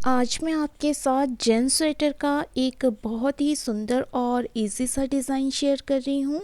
आज मैं आपके साथ जेंट्स स्वेटर का एक बहुत ही सुंदर और इजी सा डिज़ाइन शेयर कर रही हूँ।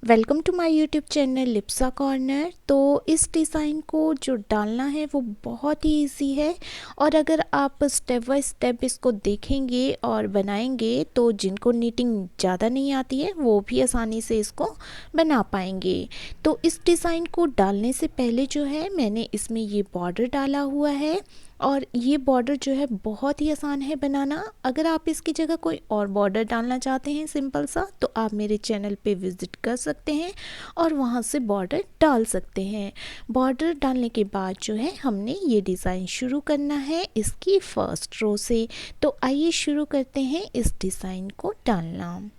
Welcome to my YouTube channel Lipsa corner. तो इस डिज़ाइन को जो डालना है वो बहुत ही इजी है और अगर आप स्टेप बाय स्टेप इसको देखेंगे और बनाएंगे तो जिनको नीटिंग ज़्यादा नहीं आती है वो भी आसानी से इसको बना पाएंगे। तो इस डिज़ाइन को डालने से पहले जो है मैंने इसमें ये बॉर्डर डाला हुआ है और ये बॉर्डर जो है बहुत ही आसान है बनाना। अगर आप इसकी जगह कोई और बॉर्डर डालना चाहते हैं सिंपल सा तो आप मेरे चैनल पे विज़िट कर सकते हैं और वहाँ से बॉर्डर डाल सकते हैं। बॉर्डर डालने के बाद जो है हमने ये डिज़ाइन शुरू करना है इसकी फर्स्ट रो से। तो आइए शुरू करते हैं इस डिज़ाइन को डालना।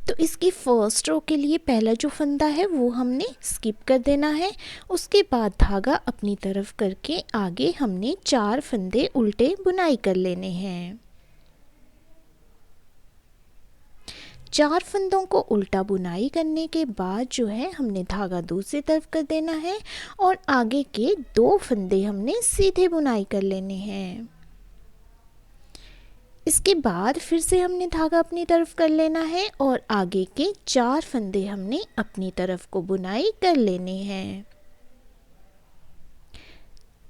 तो इसकी फर्स्ट रो के लिए पहला जो फंदा है वो हमने स्किप कर देना है। उसके बाद धागा अपनी तरफ करके आगे हमने 4 फंदे उल्टे बुनाई कर लेने हैं। 4 फंदों को उल्टा बुनाई करने के बाद जो है हमने धागा दूसरी तरफ कर देना है और आगे के 2 फंदे हमने सीधे बुनाई कर लेने हैं। इसके बाद फिर से हमने धागा अपनी तरफ कर लेना है और आगे के 4 फंदे हमने अपनी तरफ को बुनाई कर लेने हैं।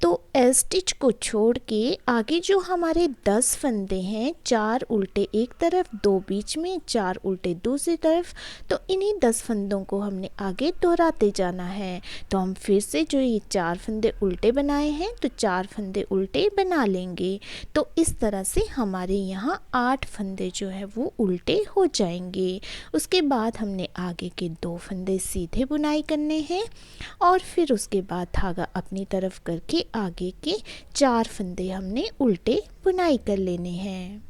तो एल स्टिच को छोड़ के आगे जो हमारे 10 फंदे हैं, 4 उल्टे एक तरफ, 2 बीच में, 4 उल्टे दूसरी तरफ, तो इन्हीं 10 फंदों को हमने आगे दोहराते जाना है। तो हम फिर से जो ये 4 फंदे उल्टे बनाए हैं तो 4 फंदे उल्टे बना लेंगे। तो इस तरह से हमारे यहाँ 8 फंदे जो है वो उल्टे हो जाएंगे। उसके बाद हमने आगे के 2 फंदे सीधे बुनाई करने हैं और फिर उसके बाद धागा अपनी तरफ करके आगे के 4 फंदे हमने उल्टे बुनाई कर लेने हैं।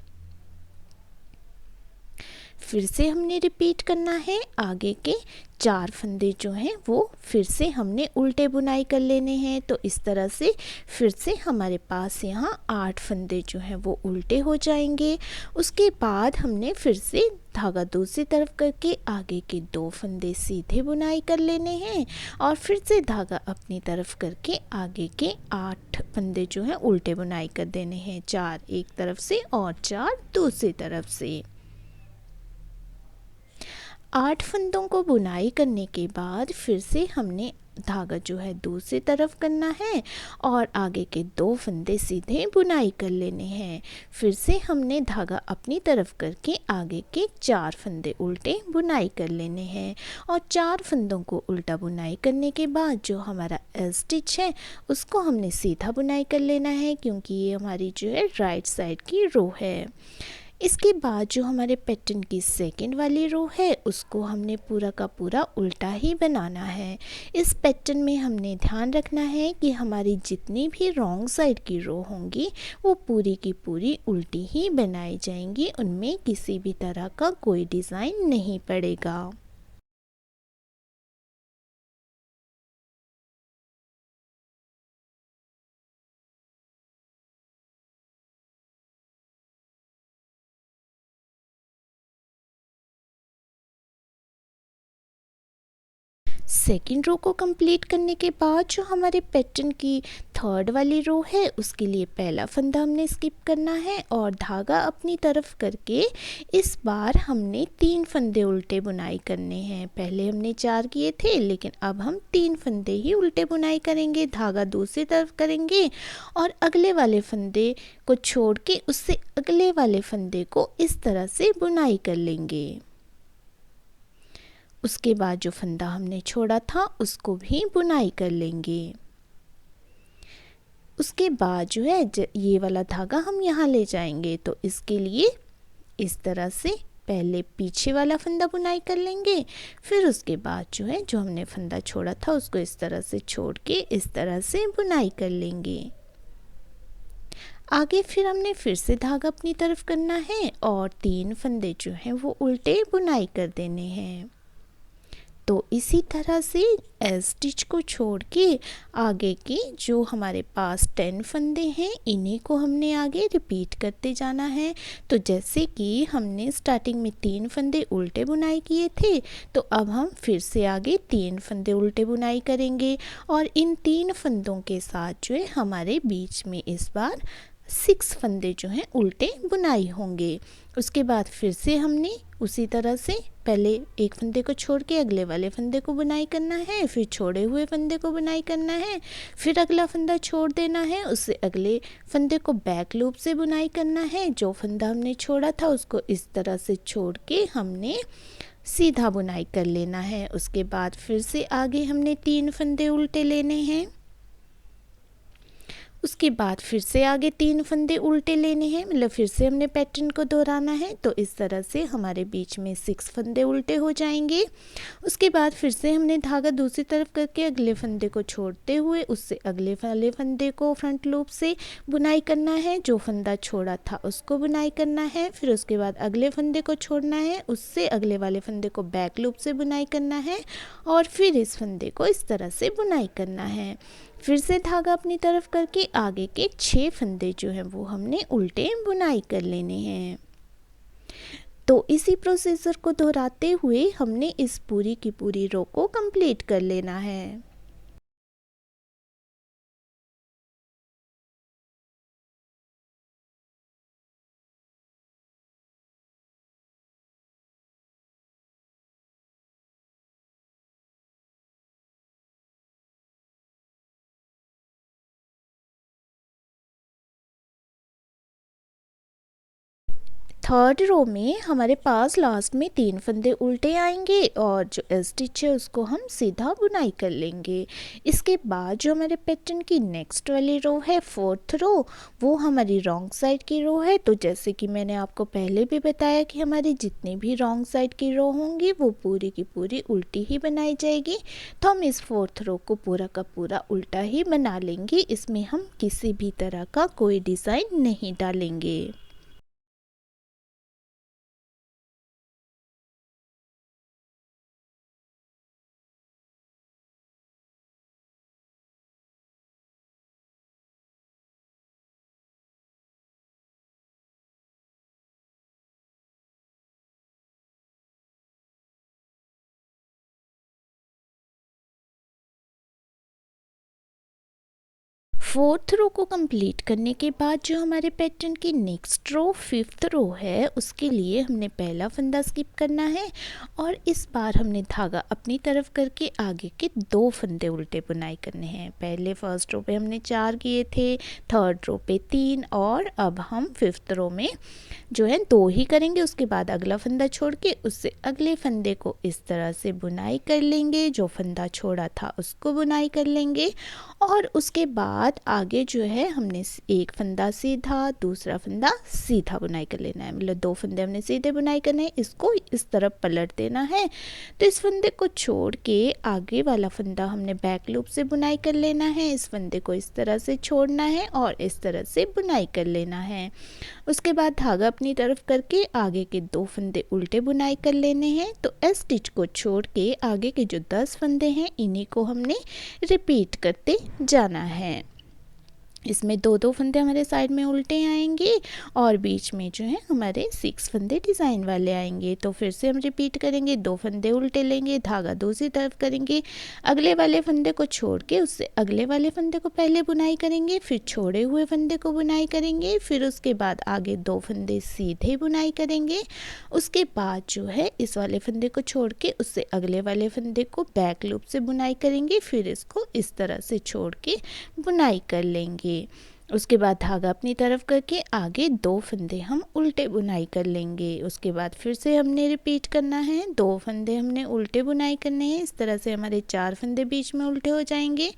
फिर से हमने रिपीट करना है, आगे के 4 फंदे जो हैं वो फिर से हमने उल्टे बुनाई कर लेने हैं। तो इस तरह से फिर से हमारे पास यहाँ 8 फंदे जो हैं वो उल्टे हो जाएंगे। उसके बाद हमने फिर से धागा दूसरी तरफ करके आगे के 2 फंदे सीधे बुनाई कर लेने हैं और फिर से धागा अपनी तरफ करके आगे के 8 फंदे जो हैं उल्टे बुनाई कर देने हैं, 4 एक तरफ से और 4 दूसरी तरफ से। 8 फंदों को बुनाई करने के बाद फिर से हमने धागा जो है दूसरी तरफ करना है और आगे के 2 फंदे सीधे बुनाई कर लेने हैं। फिर से हमने धागा अपनी तरफ करके आगे के 4 फंदे उल्टे बुनाई कर लेने हैं और 4 फंदों को उल्टा बुनाई करने के बाद जो हमारा एल स्टिच है उसको हमने सीधा बुनाई कर लेना है क्योंकि ये हमारी जो है राइट साइड की रो है। इसके बाद जो हमारे पैटर्न की सेकंड वाली रो है उसको हमने पूरा का पूरा उल्टा ही बनाना है। इस पैटर्न में हमने ध्यान रखना है कि हमारी जितनी भी रॉन्ग साइड की रो होंगी वो पूरी की पूरी उल्टी ही बनाई जाएंगी, उनमें किसी भी तरह का कोई डिज़ाइन नहीं पड़ेगा। सेकेंड रो को कंप्लीट करने के बाद जो हमारे पैटर्न की थर्ड वाली रो है उसके लिए पहला फंदा हमने स्किप करना है और धागा अपनी तरफ करके इस बार हमने 3 फंदे उल्टे बुनाई करने हैं। पहले हमने 4 किए थे लेकिन अब हम 3 फंदे ही उल्टे बुनाई करेंगे, धागा दूसरी तरफ करेंगे और अगले वाले फंदे को छोड़ के उससे अगले वाले फंदे को इस तरह से बुनाई कर लेंगे। उसके बाद जो फंदा हमने छोड़ा था उसको भी बुनाई कर लेंगे। उसके बाद जो है ये वाला धागा हम यहाँ ले जाएंगे तो इसके लिए इस तरह से पहले पीछे वाला फंदा बुनाई कर लेंगे, फिर उसके बाद जो है जो हमने फंदा छोड़ा था उसको इस तरह से छोड़ के इस तरह से बुनाई कर लेंगे। आगे फिर हमने फिर से धागा अपनी तरफ करना है और 3 फंदे जो हैं वो उल्टे बुनाई कर देने हैं। तो इसी तरह से एल स्टिच को छोड़ के आगे के जो हमारे पास 10 फंदे हैं इन्हीं को हमने आगे रिपीट करते जाना है। तो जैसे कि हमने स्टार्टिंग में 3 फंदे उल्टे बुनाई किए थे तो अब हम फिर से आगे 3 फंदे उल्टे बुनाई करेंगे और इन 3 फंदों के साथ जो है हमारे बीच में इस बार 6 फंदे जो हैं उल्टे बुनाई होंगे। उसके बाद फिर से हमने उसी तरह से पहले एक फंदे को छोड़ के अगले वाले फंदे को बुनाई करना है, फिर छोड़े हुए फंदे को बुनाई करना है, फिर अगला फंदा छोड़ देना है, उससे अगले फंदे को बैक लूप से बुनाई करना है। जो फंदा हमने छोड़ा था उसको इस तरह से छोड़ के हमने सीधा बुनाई कर लेना है। उसके बाद फिर से आगे हमने 3 फंदे उल्टे लेने हैं। उसके बाद फिर से आगे 3 फंदे उल्टे लेने हैं, मतलब फिर से हमने पैटर्न को दोहराना है। तो इस तरह से हमारे बीच में 6 फंदे उल्टे हो जाएंगे। उसके बाद फिर से हमने धागा दूसरी तरफ करके अगले फंदे को छोड़ते हुए उससे अगले वाले फंदे को फ्रंट लूप से बुनाई करना है। जो फंदा छोड़ा था उसको बुनाई करना है, फिर उसके बाद अगले फंदे को छोड़ना है, उससे अगले वाले फंदे को बैक लूप से बुनाई करना है और फिर इस फंदे को इस तरह से बुनाई करना है। फिर से धागा अपनी तरफ करके आगे के 6 फंदे जो हैं वो हमने उल्टे बुनाई कर लेने हैं। तो इसी प्रोसीजर को दोहराते हुए हमने इस पूरी की पूरी रो को कंप्लीट कर लेना है। थर्ड रो में हमारे पास लास्ट में 3 फंदे उल्टे आएंगे और जो स्टिच है उसको हम सीधा बुनाई कर लेंगे। इसके बाद जो हमारे पैटर्न की नेक्स्ट वाली रो है, फोर्थ रो, वो हमारी रॉन्ग साइड की रो है। तो जैसे कि मैंने आपको पहले भी बताया कि हमारी जितनी भी रॉन्ग साइड की रो होंगी वो पूरी की पूरी उल्टी ही बनाई जाएगी। तो हम इस फोर्थ रो को पूरा का पूरा उल्टा ही बना लेंगे। इसमें हम किसी भी तरह का कोई डिज़ाइन नहीं डालेंगे। फोर्थ रो को कंप्लीट करने के बाद जो हमारे पैटर्न की नेक्स्ट रो फिफ्थ रो है उसके लिए हमने पहला फंदा स्किप करना है और इस बार हमने धागा अपनी तरफ करके आगे के 2 फंदे उल्टे बुनाई करने हैं। पहले फर्स्ट रो पे हमने 4 किए थे, थर्ड रो पे 3 और अब हम फिफ्थ रो में जो है 2 ही करेंगे। उसके बाद अगला फंदा छोड़ के उससे अगले फंदे को इस तरह से बुनाई कर लेंगे। जो फंदा छोड़ा था उसको बुनाई कर लेंगे और उसके बाद आगे जो है हमने एक फंदा सीधा, दूसरा फंदा सीधा बुनाई कर लेना है, मतलब 2 फंदे हमने सीधे बुनाई करने हैं। इसको इस तरफ पलट देना है। तो इस फंदे को छोड़ के आगे वाला फंदा हमने बैक लूप से बुनाई कर लेना है। इस फंदे को इस तरह से छोड़ना है और इस तरह से बुनाई कर लेना है। उसके बाद धागा अपनी तरफ करके आगे के 2 फंदे उल्टे बुनाई कर लेने हैं। तो एस स्टिच को छोड़ के आगे के जो 10 फंदे हैं इन्हीं को हमने रिपीट करते जाना है। इसमें 2-2 फंदे हमारे साइड में उल्टे आएंगे और बीच में जो है हमारे 6 फंदे डिज़ाइन वाले आएंगे। तो फिर से हम रिपीट करेंगे, 2 फंदे उल्टे लेंगे, धागा दूसरी तरफ करेंगे, अगले वाले फंदे को छोड़ के उससे अगले वाले फंदे को पहले बुनाई करेंगे, फिर छोड़े हुए फंदे को बुनाई करेंगे, फिर उसके बाद आगे 2 फंदे सीधे बुनाई करेंगे। उसके बाद जो है इस वाले फंदे को छोड़ के उससे अगले वाले फंदे को बैक लूप से बुनाई करेंगे, फिर इसको इस तरह से छोड़ के बुनाई कर लेंगे। उसके बाद धागा अपनी तरफ करके आगे 2 फंदे हम उल्टे बुनाई कर लेंगे। उसके बाद फिर से हमने रिपीट करना है, 2 फंदे हमने उल्टे बुनाई करने हैं। इस तरह से हमारे 4 फंदे बीच में उल्टे हो जाएंगे।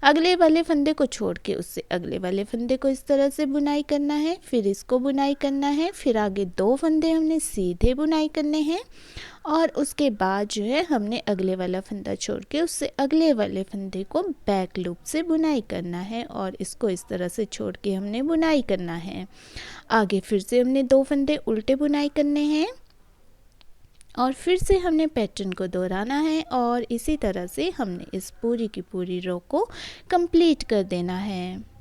अगले वाले फंदे को छोड़ के उससे अगले वाले फंदे को इस तरह से बुनाई करना है, फिर इसको बुनाई करना है, फिर आगे 2 फंदे हमने सीधे बुनाई करने हैं और उसके बाद जो है हमने अगले वाला फंदा छोड़ के उससे अगले वाले फंदे को बैक लूप से बुनाई करना है और इसको इस तरह से छोड़ के हमने बुनाई करना है। आगे फिर से हमने 2 फंदे उल्टे बुनाई करने हैं और फिर से हमने पैटर्न को दोहराना है और इसी तरह से हमने इस पूरी की पूरी रो को कंप्लीट कर देना है।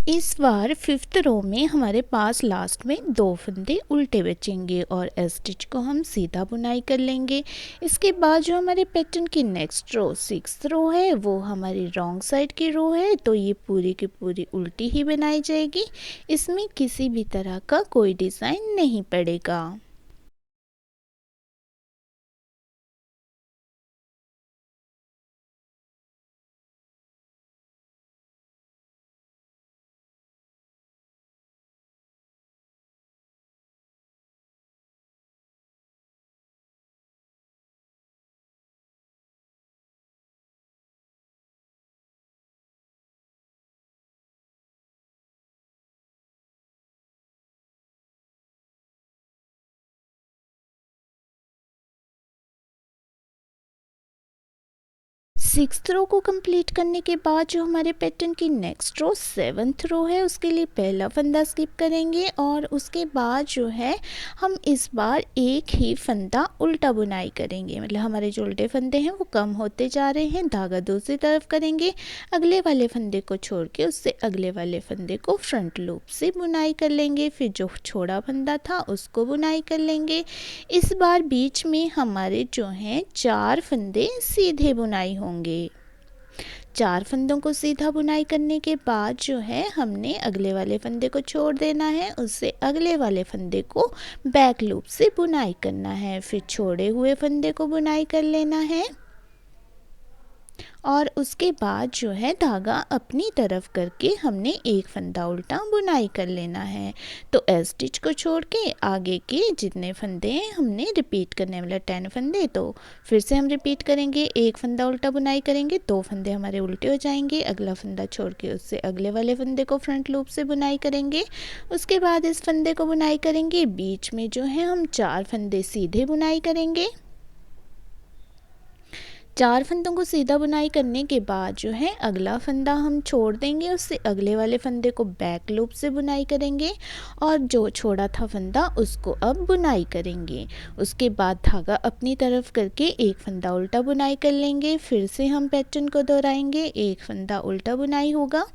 इस बार फिफ्थ रो में हमारे पास लास्ट में 2 फंदे उल्टे बचेंगे और एस स्टिच को हम सीधा बुनाई कर लेंगे। इसके बाद जो हमारे पैटर्न की नेक्स्ट रो सिक्स्थ रो है वो हमारी रॉन्ग साइड की रो है, तो ये पूरी की पूरी उल्टी ही बनाई जाएगी। इसमें किसी भी तरह का कोई डिज़ाइन नहीं पड़ेगा। सिक्स्थ रो को कंप्लीट करने के बाद जो हमारे पैटर्न की नेक्स्ट रो सेवन्थ रो है उसके लिए पहला फंदा स्किप करेंगे और उसके बाद जो है हम इस बार एक ही फंदा उल्टा बुनाई करेंगे। मतलब हमारे जो उल्टे फंदे हैं वो कम होते जा रहे हैं। धागा दूसरी तरफ करेंगे, अगले वाले फंदे को छोड़ के उससे अगले वाले फंदे को फ्रंट लूप से बुनाई कर लेंगे। फिर जो छोड़ा फंदा था उसको बुनाई कर लेंगे। इस बार बीच में हमारे जो हैं 4 फंदे सीधे बुनाई होंगे। 4 फंदों को सीधा बुनाई करने के बाद जो है हमने अगले वाले फंदे को छोड़ देना है, उससे अगले वाले फंदे को बैक लूप से बुनाई करना है। फिर छोड़े हुए फंदे को बुनाई कर लेना है और उसके बाद जो है धागा अपनी तरफ करके हमने एक फंदा उल्टा बुनाई कर लेना है। तो एस स्टिच को छोड़ के आगे के जितने फंदे हैं हमने रिपीट करने वाला 10 फंदे, तो फिर से हम रिपीट करेंगे। एक फंदा उल्टा बुनाई करेंगे, 2 फंदे हमारे उल्टे हो जाएंगे, अगला फंदा छोड़ के उससे अगले वाले फंदे को फ्रंट लूप से बुनाई करेंगे। उसके बाद इस फंदे को बुनाई करेंगे, बीच में जो है हम 4 फंदे सीधे बुनाई करेंगे। 4 फंदों को सीधा बुनाई करने के बाद जो है अगला फंदा हम छोड़ देंगे, उससे अगले वाले फंदे को बैक लूप से बुनाई करेंगे और जो छोड़ा था फंदा उसको अब बुनाई करेंगे। उसके बाद धागा अपनी तरफ करके एक फंदा उल्टा बुनाई कर लेंगे। फिर से हम पैटर्न को दोहराएंगे, एक फंदा उल्टा बुनाई होगा।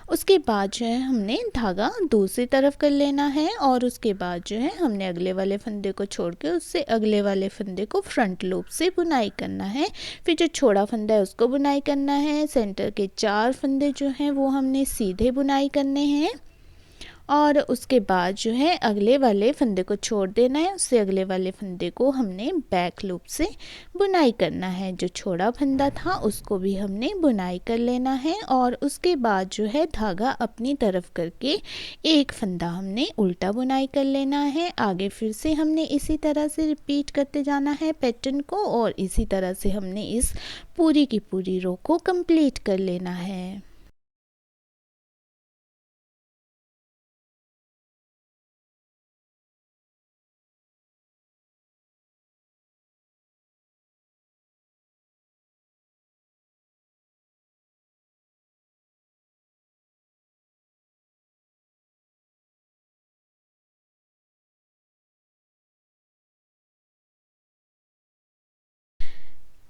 उसके बाद जो है हमने धागा दूसरी तरफ कर लेना है और उसके बाद जो है हमने अगले वाले फंदे को छोड़ के उससे अगले वाले फंदे को फ्रंट लूप से बुनाई करना है। फिर जो छोड़ा फंदा है उसको बुनाई करना है। सेंटर के 4 फंदे जो हैं वो हमने सीधे बुनाई करने हैं और उसके बाद जो है अगले वाले फंदे को छोड़ देना है, उससे अगले वाले फंदे को हमने बैक लूप से बुनाई करना है। जो छोड़ा फंदा था उसको भी हमने बुनाई कर लेना है और उसके बाद जो है धागा अपनी तरफ करके एक फंदा हमने उल्टा बुनाई कर लेना है। आगे फिर से हमने इसी तरह से रिपीट करते जाना है पैटर्न को और इसी तरह से हमने इस पूरी की पूरी रो को कंप्लीट कर लेना है।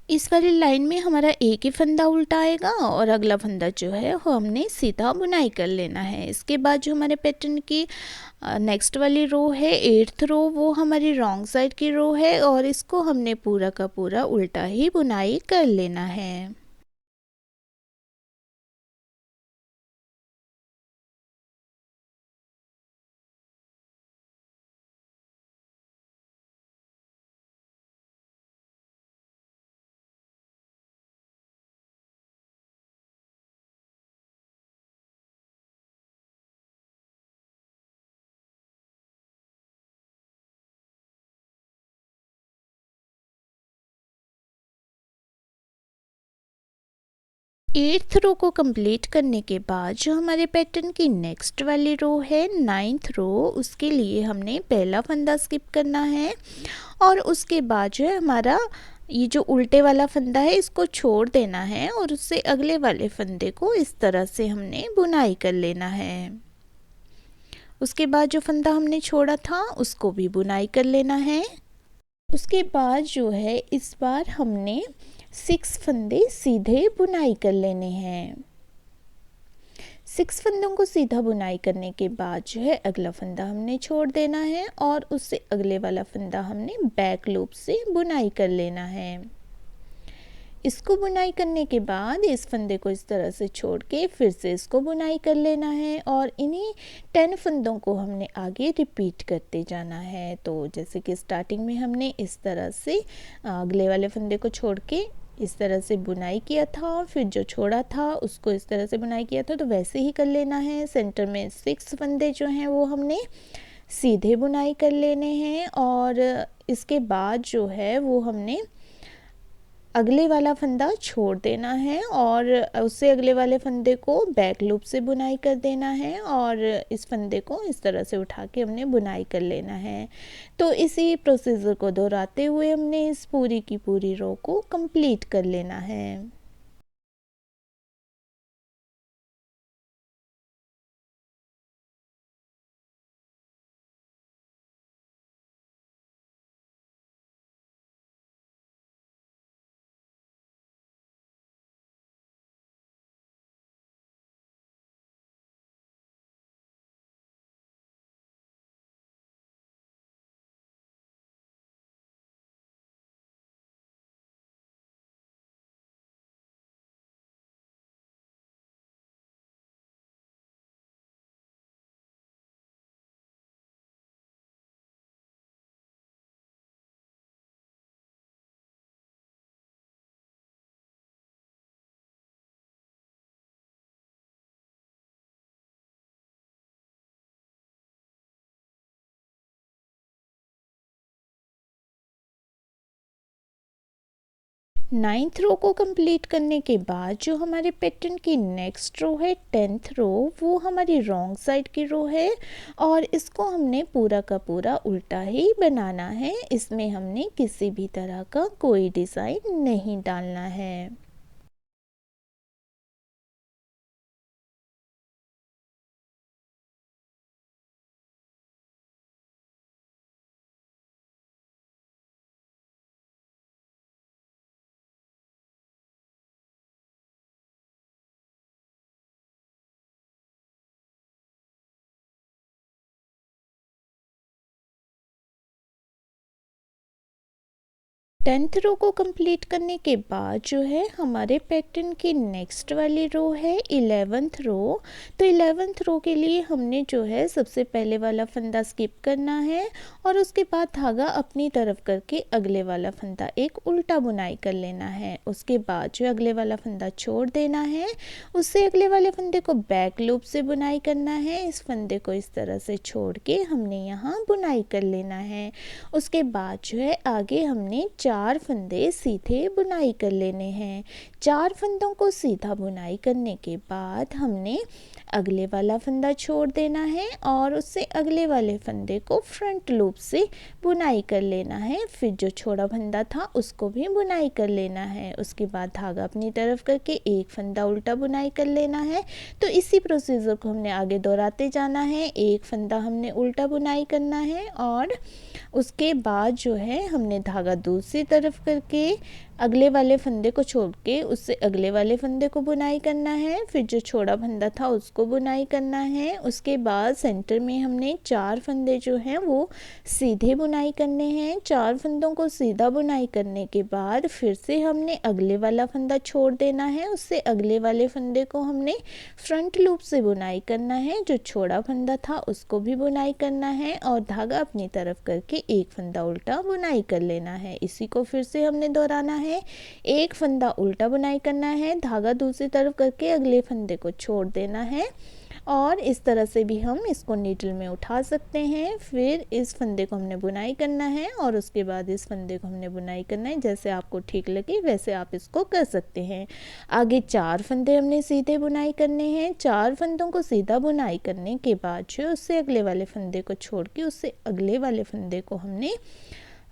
इस वाली लाइन में हमारा एक ही फंदा उल्टा आएगा और अगला फंदा जो है वो हमने सीधा बुनाई कर लेना है। इसके बाद जो हमारे पैटर्न की नेक्स्ट वाली रो है 8th रो, वो हमारी रॉन्ग साइड की रो है और इसको हमने पूरा का पूरा उल्टा ही बुनाई कर लेना है। एट्थ रो को कंप्लीट करने के बाद जो हमारे पैटर्न की नेक्स्ट वाली रो है 9th रो, उसके लिए हमने पहला फंदा स्किप करना है और उसके बाद जो है हमारा ये जो उल्टे वाला फंदा है इसको छोड़ देना है और उससे अगले वाले फंदे को इस तरह से हमने बुनाई कर लेना है। उसके बाद जो फंदा हमने छोड़ा था उसको भी बुनाई कर लेना है। उसके बाद जो है इस बार हमने 6 फंदे सीधे बुनाई कर लेने हैं। 6 फंदों को सीधा बुनाई करने के बाद जो है अगला फंदा हमने छोड़ देना है और उससे अगले वाला फंदा हमने बैक लूप से बुनाई कर लेना है। इसको बुनाई करने के बाद इस फंदे को इस तरह से छोड़ के फिर से इसको बुनाई कर लेना है और इन्हीं 10 फंदों को हमने आगे रिपीट करते जाना है। तो जैसे कि स्टार्टिंग में हमने इस तरह से अगले वाले फंदे को छोड़ के इस तरह से बुनाई किया था, फिर जो छोड़ा था उसको इस तरह से बुनाई किया था, तो वैसे ही कर लेना है। सेंटर में 6 फंदे जो हैं वो हमने सीधे बुनाई कर लेने हैं और इसके बाद जो है वो हमने अगले वाला फंदा छोड़ देना है और उससे अगले वाले फंदे को बैक लूप से बुनाई कर देना है और इस फंदे को इस तरह से उठा के हमने बुनाई कर लेना है। तो इसी प्रोसीजर को दोहराते हुए हमने इस पूरी की पूरी रो को कंप्लीट कर लेना है। नाइन्थ रो को कंप्लीट करने के बाद जो हमारे पैटर्न की नेक्स्ट रो है 10th रो, वो हमारी रॉन्ग साइड की रो है और इसको हमने पूरा का पूरा उल्टा ही बनाना है। इसमें हमने किसी भी तरह का कोई डिज़ाइन नहीं डालना है। टेंथ रो को कंप्लीट करने के बाद जो है हमारे पैटर्न की नेक्स्ट वाली रो है 11th रो। तो 11th रो के लिए हमने जो है सबसे पहले वाला फंदा स्किप करना है और उसके बाद धागा अपनी तरफ करके अगले वाला फंदा एक उल्टा बुनाई कर लेना है। उसके बाद जो अगले वाला फंदा छोड़ देना है, उससे अगले वाले फंदे को बैक लूप से बुनाई करना है। इस फंदे को इस तरह से छोड़ के हमने यहाँ बुनाई कर लेना है। उसके बाद जो है आगे हमने 4 फंदे सीधे बुनाई कर लेने हैं। 4 फंदों को सीधा बुनाई करने के बाद हमने अगले वाला फंदा छोड़ देना है और उससे अगले वाले फंदे को फ्रंट लूप से बुनाई कर लेना है। फिर जो छोड़ा फंदा था उसको भी बुनाई कर लेना है। उसके बाद धागा अपनी तरफ करके एक फंदा उल्टा बुनाई कर लेना है। तो इसी प्रोसीजर को हमने आगे दोहराते जाना है। एक फंदा हमने उल्टा बुनाई करना है और उसके बाद जो है हमने धागा दूसरी तरफ करके अगले वाले फंदे को छोड़ के उससे अगले वाले फंदे को बुनाई करना है। फिर जो छोड़ा फंदा था उसको बुनाई करना है। उसके बाद सेंटर में हमने 4 फंदे जो हैं वो सीधे बुनाई करने हैं। 4 फंदों को सीधा बुनाई करने के बाद फिर से हमने अगले वाला फंदा छोड़ देना है। उससे अगले वाले फंदे को हमने फ्रंट लूप से बुनाई करना है। जो छोड़ा फंदा था उसको भी बुनाई करना है और धागा अपनी तरफ करके एक फंदा उल्टा बुनाई कर लेना है। इसी को फिर से हमने दोहराना है। एक फंदा उल्टा बुनाई करना है, धागा दूसरी तरफ करके अगले फंदे को छोड़ देना है और इस तरह से भी हम इसको नीडल में उठा सकते हैं। फिर इस फंदे को हमने बुनाई करना है और उसके बाद इस फंदे को हमने बुनाई करना है। जैसे आपको ठीक लगे वैसे आप इसको कर सकते हैं। आगे 4 फंदे हमने सीधे बुनाई करने हैं। 4 फंदों को सीधा बुनाई करने के बाद जो उससे अगले वाले फंदे को छोड़ के उससे अगले वाले फंदे को हमने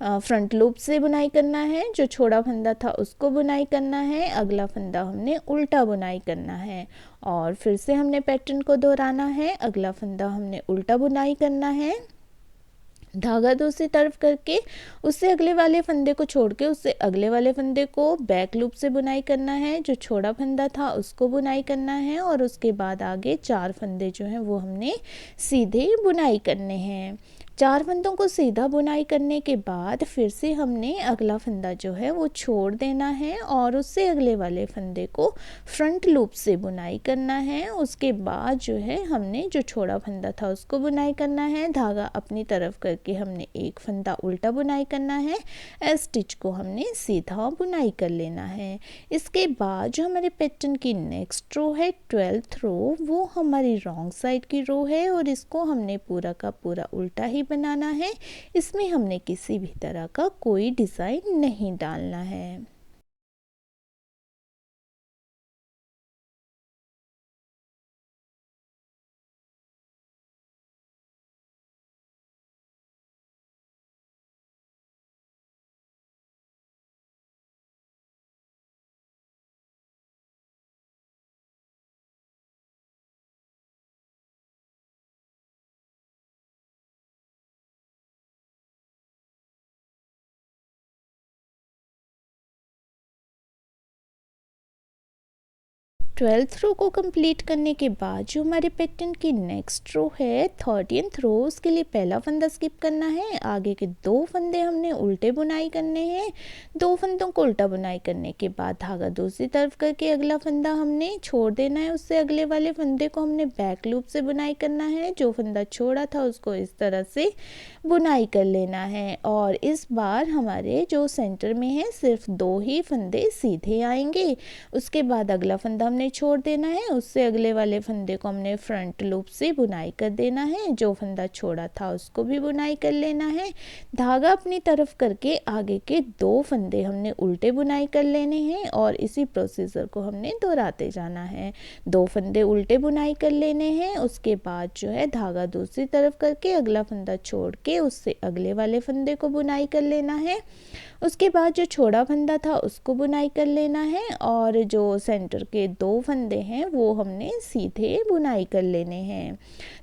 फ्रंट लूप से बुनाई करना है। जो छोड़ा फंदा था उसको बुनाई करना है, अगला फंदा हमने उल्टा बुनाई करना है और फिर से हमने पैटर्न को दोहराना है। अगला फंदा हमने उल्टा बुनाई करना है धागा दूसरी तरफ करके उससे अगले वाले फंदे को छोड़ के उससे अगले वाले फंदे को बैक लूप से बुनाई करना है। जो छोड़ा फंदा था उसको बुनाई करना है और उसके बाद आगे 4 फंदे जो हैं वो हमने सीधे बुनाई करने हैं। 4 फंदों को सीधा बुनाई करने के बाद फिर से हमने अगला फंदा जो है वो छोड़ देना है और उससे अगले वाले फंदे को फ्रंट लूप से बुनाई करना है। उसके बाद जो है हमने जो छोड़ा फंदा था उसको बुनाई करना है। धागा अपनी तरफ करके हमने एक फंदा उल्टा बुनाई करना है, स्टिच को हमने सीधा बुनाई कर लेना है। इसके बाद जो हमारे पैटर्न की नेक्स्ट रो है 12th रो, वो हमारी रॉन्ग साइड की रो है और इसको हमने पूरा का पूरा उल्टा ही बनाना है। इसमें हमने किसी भी तरह का कोई डिज़ाइन नहीं डालना है। ट्वेल्थ रो को कंप्लीट करने के बाद जो हमारे पैटर्न की नेक्स्ट रो है 13th रो, उसके लिए पहला फंदा स्किप करना है। आगे के 2 फंदे हमने उल्टे बुनाई करने हैं। 2 फंदों को उल्टा बुनाई करने के बाद धागा दूसरी तरफ करके अगला फंदा हमने छोड़ देना है। उससे अगले वाले फंदे को हमने बैक लूप से बुनाई करना है। जो फंदा छोड़ा था उसको इस तरह से बुनाई कर लेना है और इस बार हमारे जो सेंटर में है सिर्फ 2 ही फंदे सीधे आएंगे। उसके बाद अगला फंदा हमने छोड़ देना है। उससे अगले वाले फंदे को हमने फ्रंट लूप से बुनाई कर देना है। जो फंदा छोड़ा था उसको भी बुनाई कर लेना है। धागा अपनी तरफ करके आगे के 2 फंदे हमने उल्टे बुनाई कर लेने हैं और इसी प्रोसीजर को हमने दोहराते जाना है। 2 फंदे उल्टे बुनाई कर लेने हैं। उसके बाद जो है धागा दूसरी तरफ करके अगला फंदा छोड़ के उससे अगले वाले फंदे को बुनाई कर लेना है। उसके बाद जो छोड़ा फंदा था उसको बुनाई कर लेना है और जो सेंटर के 2 फंदे हैं वो हमने सीधे बुनाई कर लेने हैं।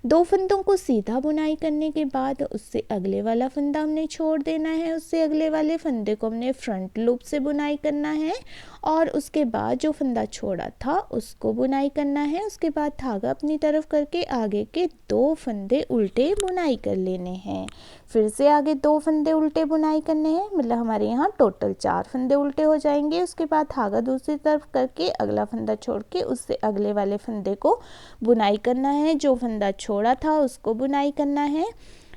2 फंदों को सीधा बुनाई करने के बाद उससे अगले वाला फंदा हमने छोड़ देना है। उससे अगले वाले फंदे को हमने फ्रंट लूप से बुनाई करना है और उसके बाद जो फंदा छोड़ा था उसको बुनाई करना है। उसके बाद धागा अपनी तरफ करके आगे के 2 फंदे उल्टे बुनाई कर लेने हैं। फिर से आगे 2 फंदे उल्टे बुनाई करने हैं, मतलब हमारे यहाँ टोटल 4 फंदे उल्टे हो जाएंगे। उसके बाद धागा दूसरी तरफ करके अगला फंदा छोड़ के उससे अगले वाले फंदे को बुनाई करना है। जो फंदा छोड़ा था उसको बुनाई करना है।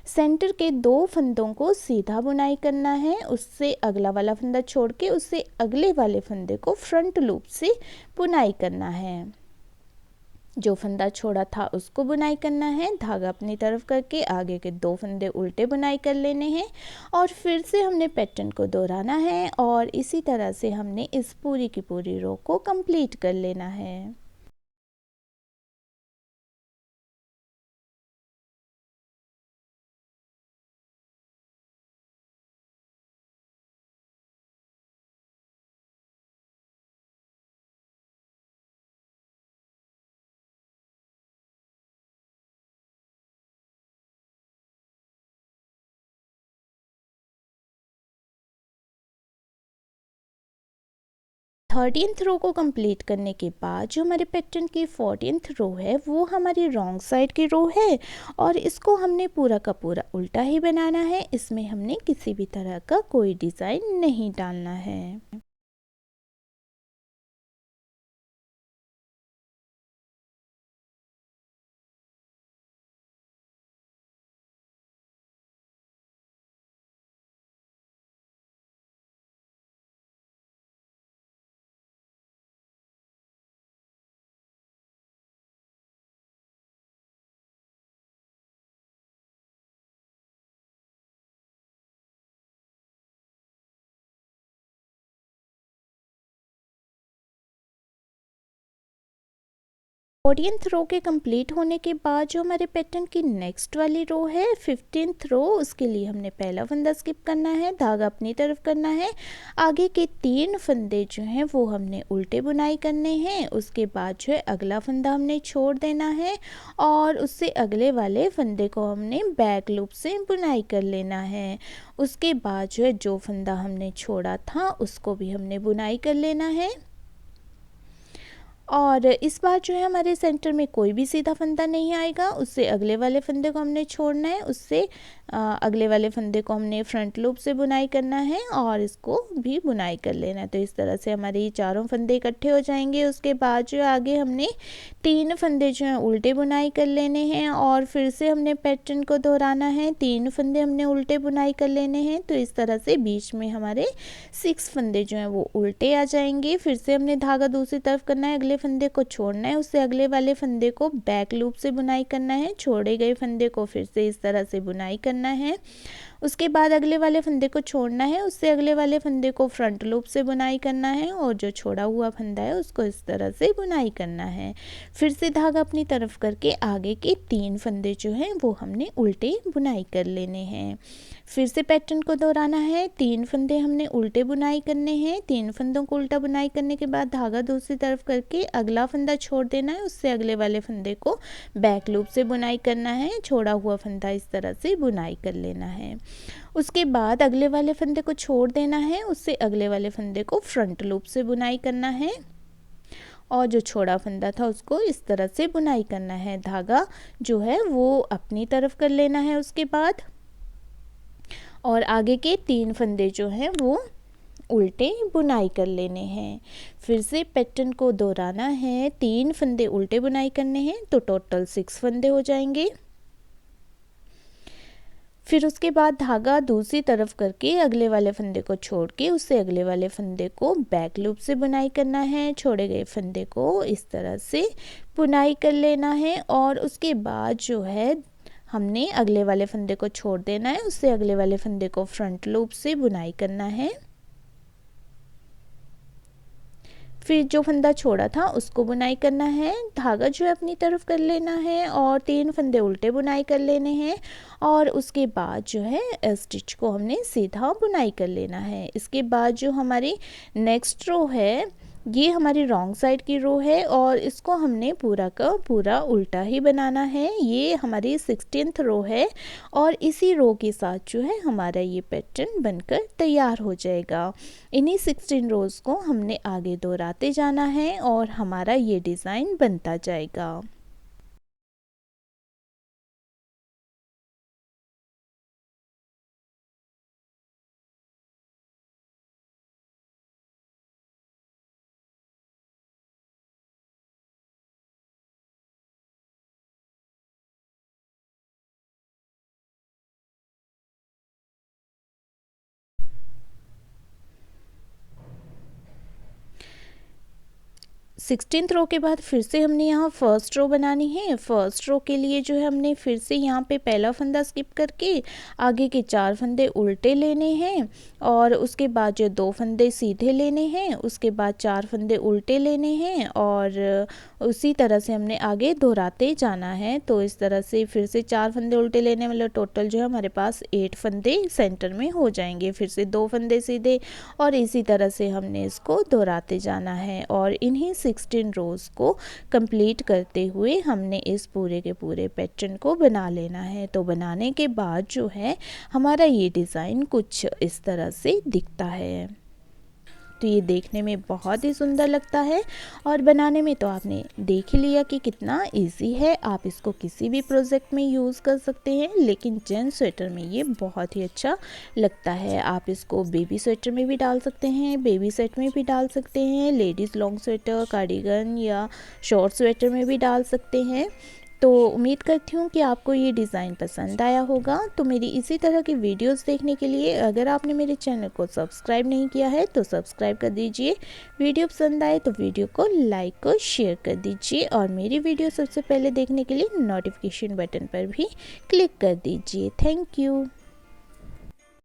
सेंटर के 2 फंदों को सीधा बुनाई करना है। उससे अगला वाला फंदा छोड़ के उससे अगले वाले फंदे को फ्रंट लूप से बुनाई करना है। जो फंदा छोड़ा था उसको बुनाई करना है। धागा अपनी तरफ करके आगे के 2 फंदे उल्टे बुनाई कर लेने हैं और फिर से हमने पैटर्न को दोहराना है और इसी तरह से हमने इस पूरी की पूरी रो को कंप्लीट कर लेना है। थर्टीन्थ रो को कंप्लीट करने के बाद जो हमारे पैटर्न की 14th रो है वो हमारी रॉन्ग साइड की रो है और इसको हमने पूरा का पूरा उल्टा ही बनाना है। इसमें हमने किसी भी तरह का कोई डिज़ाइन नहीं डालना है। 14th रो के कंप्लीट होने के बाद जो हमारे पैटर्न की नेक्स्ट वाली रो है 15th रो, उसके लिए हमने पहला फंदा स्किप करना है, धागा अपनी तरफ करना है। आगे के 3 फंदे जो हैं वो हमने उल्टे बुनाई करने हैं। उसके बाद जो है अगला फंदा हमने छोड़ देना है और उससे अगले वाले फंदे को हमने बैक लूप से बुनाई कर लेना है। उसके बाद जो है जो फंदा हमने छोड़ा था उसको भी हमने बुनाई कर लेना है। और इस बार जो है हमारे सेंटर में कोई भी सीधा फंदा नहीं आएगा, उससे अगले वाले फंदे को हमने छोड़ना है, उससे अगले वाले फंदे को हमने फ्रंट लूप से बुनाई करना है और इसको भी बुनाई कर लेना है। तो इस तरह से हमारे ये चारों फंदे इकट्ठे हो जाएंगे। उसके बाद जो आगे हमने 3 फंदे जो हैं उल्टे बुनाई कर लेने हैं और फिर से हमने पैटर्न को दोहराना है। 3 फंदे हमने उल्टे बुनाई कर लेने हैं। तो इस तरह से बीच में हमारे 6 फंदे जो हैं वो उल्टे आ जाएंगे। फिर से हमने धागा दूसरी तरफ करना है, अगले फंदे को छोड़ना है, उससे अगले वाले फंदे को बैक लूप से बुनाई करना है। छोड़े गए फंदे को फिर से इस तरह से बुनाई करना है। उसके बाद अगले वाले फंदे को छोड़ना है, उससे अगले वाले फंदे को फ्रंट लूप से बुनाई करना है और जो छोड़ा हुआ फंदा है उसको इस तरह से बुनाई करना है। फिर से धागा अपनी तरफ करके आगे के 3 फंदे जो हैं वो हमने उल्टे बुनाई कर लेने हैं। फिर से पैटर्न को दोहराना है। 3 फंदे हमने उल्टे बुनाई करने हैं। 3 फंदों को उल्टा बुनाई करने के बाद धागा दूसरी तरफ करके अगला फंदा छोड़ देना है, उससे अगले वाले फंदे को बैक लूप से बुनाई करना है। छोड़ा हुआ फंदा इस तरह से बुनाई कर लेना है। उसके बाद अगले वाले फंदे को छोड़ देना है, उससे अगले वाले फंदे को फ्रंट लूप से बुनाई करना है और जो छोड़ा फंदा था उसको इस तरह से बुनाई करना है। धागा जो है वो अपनी तरफ कर लेना है उसके बाद, और आगे के 3 फंदे जो हैं वो उल्टे बुनाई कर लेने हैं। फिर से पैटर्न को दोहराना है। 3 फंदे उल्टे बुनाई करने हैं तो टोटल 6 फंदे हो जाएंगे। फिर उसके बाद धागा दूसरी तरफ करके अगले वाले फंदे को छोड़ के उससे अगले वाले फंदे को बैक लूप से बुनाई करना है। छोड़े गए फंदे को इस तरह से बुनाई कर लेना है और उसके बाद जो है हमने अगले वाले फंदे को छोड़ देना है, उससे अगले वाले फंदे को फ्रंट लूप से बुनाई करना है। फिर जो फंदा छोड़ा था उसको बुनाई करना है। धागा जो है अपनी तरफ कर लेना है और 3 फंदे उल्टे बुनाई कर लेने हैं और उसके बाद जो है स्टिच को हमने सीधा बुनाई कर लेना है। इसके बाद जो हमारी नेक्स्ट रो है ये हमारी रॉन्ग साइड की रो है और इसको हमने पूरा का पूरा उल्टा ही बनाना है। ये हमारी 16th रो है और इसी रो के साथ जो है हमारा ये पैटर्न बनकर तैयार हो जाएगा। इन्हीं 16 रोज़ को हमने आगे दोहराते जाना है और हमारा ये डिज़ाइन बनता जाएगा। सिक्सटीन्थ रो के बाद फिर से हमने यहाँ फर्स्ट रो बनानी है। फर्स्ट रो के लिए जो है हमने फिर से यहाँ पे पहला फंदा स्किप करके आगे के 4 फंदे उल्टे लेने हैं और उसके बाद जो 2 फंदे सीधे लेने हैं, उसके बाद 4 फंदे उल्टे लेने हैं और उसी तरह से हमने आगे दोहराते जाना है। तो इस तरह से फिर से 4 फंदे उल्टे लेने मतलब टोटल जो है हमारे पास 8 फंदे सेंटर में हो जाएंगे। फिर से 2 फंदे सीधे और इसी तरह से हमने इसको दोहराते जाना है और इन्हीं 16 रोज़ को कंप्लीट करते हुए हमने इस पूरे के पूरे पैटर्न को बना लेना है। तो बनाने के बाद जो है हमारा ये डिज़ाइन कुछ इस तरह से दिखता है। तो ये देखने में बहुत ही सुंदर लगता है और बनाने में तो आपने देख ही लिया कि कितना इजी है। आप इसको किसी भी प्रोजेक्ट में यूज़ कर सकते हैं, लेकिन जेंट्स स्वेटर में ये बहुत ही अच्छा लगता है। आप इसको बेबी स्वेटर में भी डाल सकते हैं, बेबी सेट में भी डाल सकते हैं, लेडीज़ लॉन्ग स्वेटर, कार्डिगन या शॉर्ट स्वेटर में भी डाल सकते हैं। तो उम्मीद करती हूँ कि आपको ये डिज़ाइन पसंद आया होगा। तो मेरी इसी तरह की वीडियोस देखने के लिए अगर आपने मेरे चैनल को सब्सक्राइब नहीं किया है तो सब्सक्राइब कर दीजिए। वीडियो पसंद आए तो वीडियो को लाइक और शेयर कर दीजिए और मेरी वीडियो सबसे पहले देखने के लिए नोटिफिकेशन बटन पर भी क्लिक कर दीजिए। Thank you.